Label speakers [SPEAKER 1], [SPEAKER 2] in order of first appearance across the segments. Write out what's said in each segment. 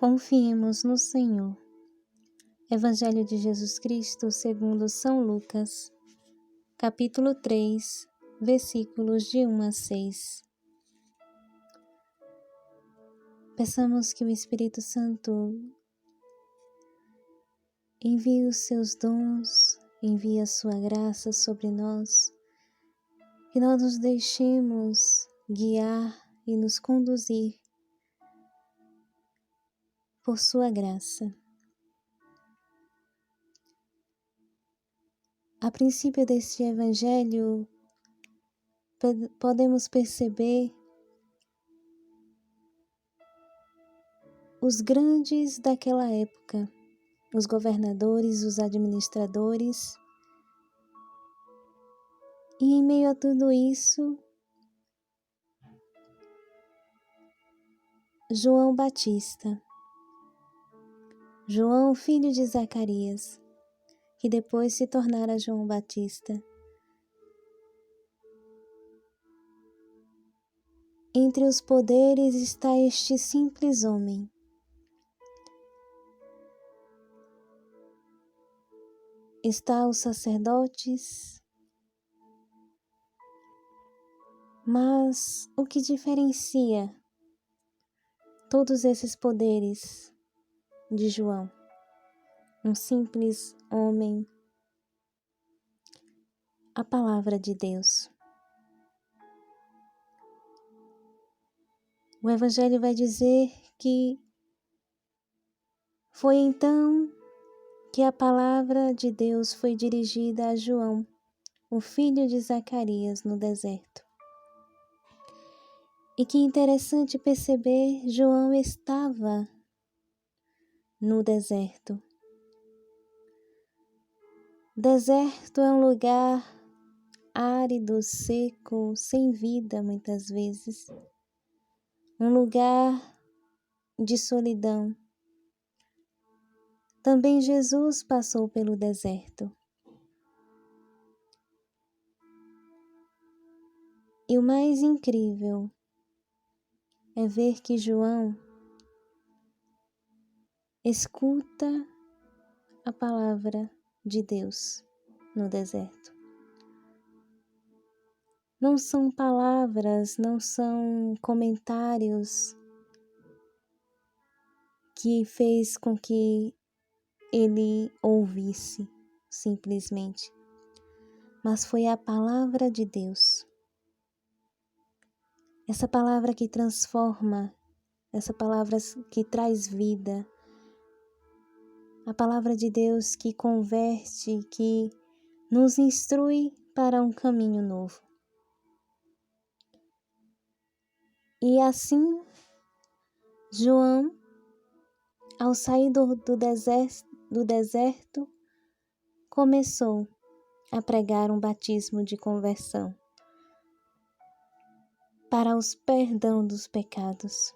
[SPEAKER 1] Confiemos no Senhor. Evangelho de Jesus Cristo segundo São Lucas, capítulo 3, versículos de 1 a 6. Peçamos que o Espírito Santo envie os seus dons, envie a sua graça sobre nós, que nós nos deixemos guiar e nos conduzir por sua graça. A princípio deste Evangelho, podemos perceber os grandes daquela época, os governadores, os administradores, e em meio a tudo isso, João Batista, João, filho de Zacarias, que depois se tornara João Batista. Entre os poderes está este simples homem. Está os sacerdotes, mas o que diferencia todos esses poderes de João? Um simples homem, a palavra de Deus. O Evangelho vai dizer que foi então que a palavra de Deus foi dirigida a João, o filho de Zacarias, no deserto. E que interessante perceber, João estava no deserto. Deserto é um lugar árido, seco, sem vida muitas vezes. Um lugar de solidão. Também Jesus passou pelo deserto. E o mais incrível é ver que João escuta a palavra de Deus no deserto. Não são palavras, não são comentários que fez com que ele ouvisse simplesmente, mas foi a palavra de Deus. Essa palavra que transforma, essa palavra que traz vida, a palavra de Deus que converte, que nos instrui para um caminho novo. E assim, João, ao sair do deserto, começou a pregar um batismo de conversão para os perdão dos pecados.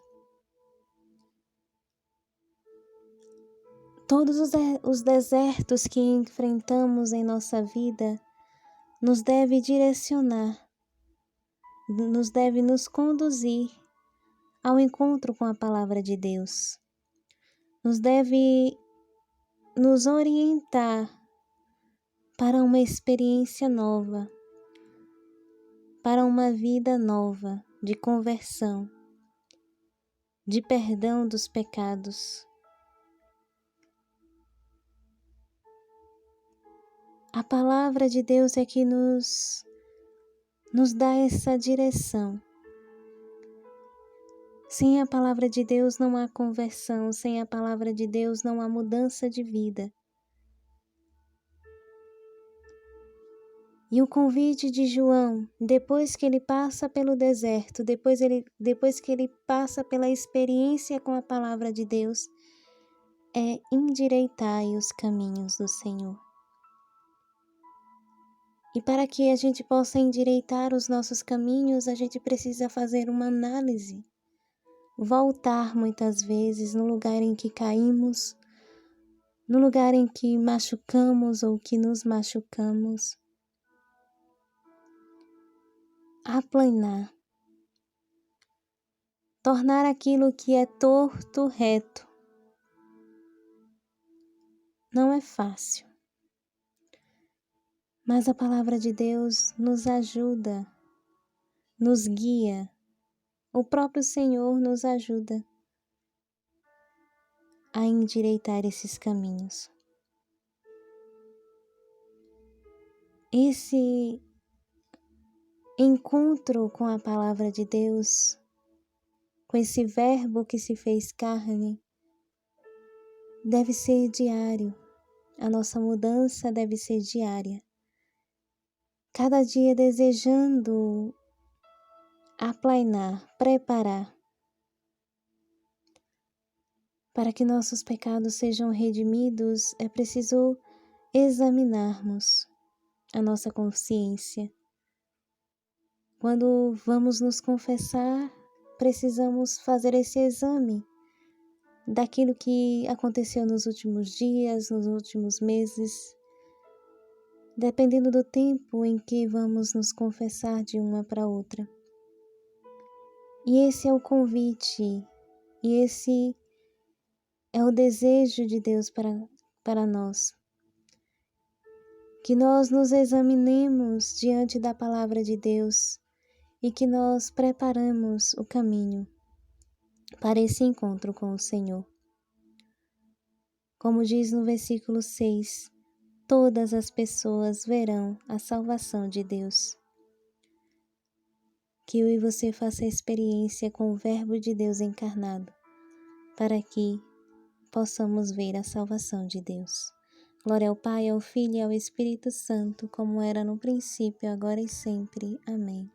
[SPEAKER 1] Todos os desertos que enfrentamos em nossa vida nos deve direcionar, nos deve nos conduzir ao encontro com a palavra de Deus. Nos deve nos orientar para uma experiência nova, para uma vida nova de conversão, de perdão dos pecados. A palavra de Deus é que nos dá essa direção. Sem a palavra de Deus não há conversão, sem a palavra de Deus não há mudança de vida. E o convite de João, depois que ele passa pelo deserto, depois que ele passa pela experiência com a palavra de Deus, é endireitai os caminhos do Senhor. E para que a gente possa endireitar os nossos caminhos, a gente precisa fazer uma análise. Voltar muitas vezes no lugar em que caímos, no lugar em que machucamos ou que nos machucamos. Aplanar. Tornar aquilo que é torto reto, Não é fácil, mas a palavra de Deus nos ajuda, nos guia. O próprio Senhor nos ajuda a endireitar esses caminhos. Esse encontro com a palavra de Deus, com esse Verbo que se fez carne, deve ser diário. A nossa mudança deve ser diária. Cada dia desejando aplainar, preparar, para que nossos pecados sejam redimidos, é preciso examinarmos a nossa consciência. Quando vamos nos confessar, precisamos fazer esse exame daquilo que aconteceu nos últimos dias, nos últimos meses, dependendo do tempo em que vamos nos confessar de uma para outra. E esse é o convite, e esse é o desejo de Deus para nós. Que nós nos examinemos diante da palavra de Deus e que nós preparamos o caminho para esse encontro com o Senhor. Como diz no versículo 6, todas as pessoas verão a salvação de Deus. Que eu e você faça a experiência com o Verbo de Deus encarnado, para que possamos ver a salvação de Deus. Glória ao Pai, ao Filho e ao Espírito Santo, como era no princípio, agora e sempre. Amém.